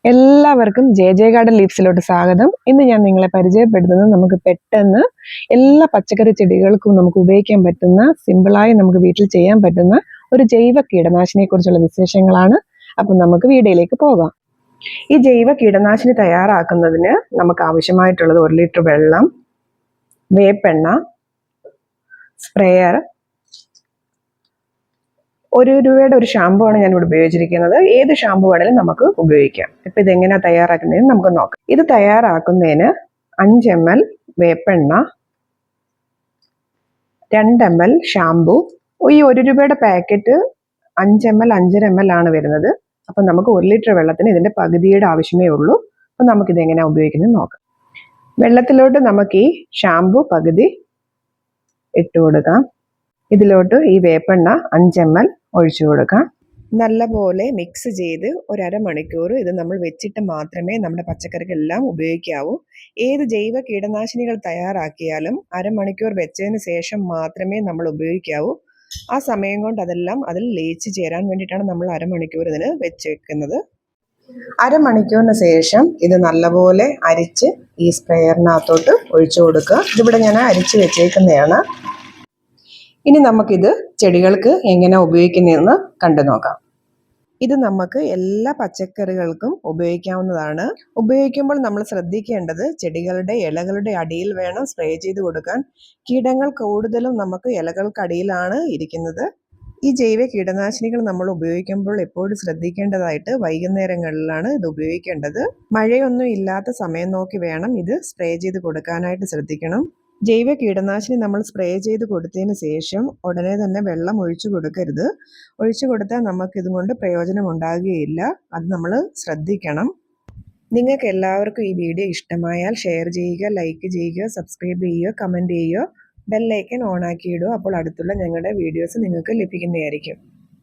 എല്ലാവർക്കും J garden ലീവ്സിലോട്ട് സ്വാഗതം. ഇന്ന് ഞാൻ നിങ്ങളെ പരിചയപ്പെടുത്തുന്നത് നമുക്ക് പെട്ടെന്ന് എല്ലാ പച്ചക്കറി ചെടികൾക്കും നമുക്ക് ഉപയോഗിക്കാൻ പറ്റുന്ന, സിമ്പിളായി നമുക്ക് വീട്ടിൽ ചെയ്യാൻ പറ്റുന്ന ഒരു ജൈവ കീടനാശിനിയെ കുറിച്ചുള്ള വിശേഷങ്ങളാണ്. അപ്പം നമുക്ക് വീഡിയോയിലേക്ക് പോകാം. ഈ ജൈവ കീടനാശിനി തയ്യാറാക്കുന്നതിന് നമുക്ക് ആവശ്യമായിട്ടുള്ളത് 1 ലിറ്റർ വെള്ളം, വേപ്പെണ്ണ, സ്പ്രേയർ, 1 രൂപയുടെ ഒരു ഷാമ്പു ആണ് ഞാൻ ഇവിടെ ഉപയോഗിച്ചിരിക്കുന്നത്. ഏത് ഷാമ്പു വേണമെങ്കിലും നമുക്ക് ഉപയോഗിക്കാം. ഇപ്പൊ ഇതെങ്ങനെയാണ് തയ്യാറാക്കുന്നതെന്ന് നമുക്ക് നോക്കാം. ഇത് തയ്യാറാക്കുന്നതിന് 5 ml വേപ്പെണ്ണ, 2 ml ഷാമ്പു. ഈ 1 രൂപയുടെ പാക്കറ്റ് 5 ml 5.5 ml ആണ് വരുന്നത്. അപ്പൊ നമുക്ക് 1 ലിറ്റർ വെള്ളത്തിന് ഇതിന്റെ പകുതിയുടെ ആവശ്യമേ ഉള്ളൂ. അപ്പൊ നമുക്ക് ഇത് എങ്ങനെയാണ് ഉപയോഗിക്കുന്നത് നോക്കാം. വെള്ളത്തിലോട്ട് നമുക്ക് ഈ ഷാമ്പു പകുതി ഇട്ട് കൊടുക്കാം. ഇതിലോട്ട് ഈ വേപ്പെണ്ണ 5 ml ഒഴിച്ചു കൊടുക്കാം. നല്ലപോലെ മിക്സ് ചെയ്ത് 1/2 മണിക്കൂർ ഇത് നമ്മൾ വെച്ചിട്ട് മാത്രമേ നമ്മുടെ പച്ചക്കറിക്കെല്ലാം ഉപയോഗിക്കാവൂ. ഏത് ജൈവ കീടനാശിനികൾ തയ്യാറാക്കിയാലും 1/2 മണിക്കൂർ വെച്ചതിന് ശേഷം മാത്രമേ നമ്മൾ ഉപയോഗിക്കാവൂ. ആ സമയം കൊണ്ട് അതെല്ലാം അതിൽ ലയിച്ച് ചേരാൻ വേണ്ടിയിട്ടാണ് നമ്മൾ 1/2 മണിക്കൂർ ഇതിന് വെച്ചേക്കുന്നത്. 1/2 മണിക്കൂറിന് ശേഷം ഇത് നല്ലപോലെ അരിച്ച് ഈ സ്പ്രേയറിനകത്തോട്ട് ഒഴിച്ചു കൊടുക്കുക. ഇതിവിടെ ഞാൻ അരിച്ച് വെച്ചേക്കുന്നതാണ്. ഇനി നമുക്കിത് ചെടികൾക്ക് എങ്ങനെ ഉപയോഗിക്കുന്നതെന്ന് കണ്ടു നോക്കാം. ഇത് നമുക്ക് എല്ലാ പച്ചക്കറികൾക്കും ഉപയോഗിക്കാവുന്നതാണ്. ഉപയോഗിക്കുമ്പോൾ നമ്മൾ ശ്രദ്ധിക്കേണ്ടത് ചെടികളുടെ ഇലകളുടെ അടിയിൽ വേണം സ്പ്രേ ചെയ്ത് കൊടുക്കാൻ. കീടങ്ങൾ കൂടുതലും നമുക്ക് ഇലകൾക്കടിയിലാണ് ഇരിക്കുന്നത്. ഈ ജൈവ കീടനാശിനികൾ നമ്മൾ ഉപയോഗിക്കുമ്പോൾ എപ്പോഴും ശ്രദ്ധിക്കേണ്ടതായിട്ട് വൈകുന്നേരങ്ങളിലാണ് ഇത് ഉപയോഗിക്കേണ്ടത്. മഴയൊന്നും ഇല്ലാത്ത സമയം നോക്കി വേണം ഇത് സ്പ്രേ ചെയ്ത് കൊടുക്കാനായിട്ട് ശ്രദ്ധിക്കണം. ജൈവ കീടനാശിനി നമ്മൾ സ്പ്രേ ചെയ്ത് കൊടുത്തതിന് ശേഷം ഉടനെ തന്നെ വെള്ളം ഒഴിച്ചു കൊടുക്കരുത്. ഒഴിച്ചു കൊടുത്താൽ നമുക്കിതുകൊണ്ട് പ്രയോജനം ഉണ്ടാകുകയില്ല. അത് നമ്മൾ ശ്രദ്ധിക്കണം. നിങ്ങൾക്ക് എല്ലാവർക്കും ഈ വീഡിയോ ഇഷ്ടമായാൽ ഷെയർ ചെയ്യുക, ലൈക്ക് ചെയ്യുക, സബ്സ്ക്രൈബ് ചെയ്യുക, കമൻറ്റ് ചെയ്യുക, ബെല്ലൈക്കൻ ഓൺ ആക്കി ഇടുക. അപ്പോൾ അടുത്തുള്ള ഞങ്ങളുടെ വീഡിയോസ് നിങ്ങൾക്ക് ലഭിക്കുന്നതായിരിക്കും.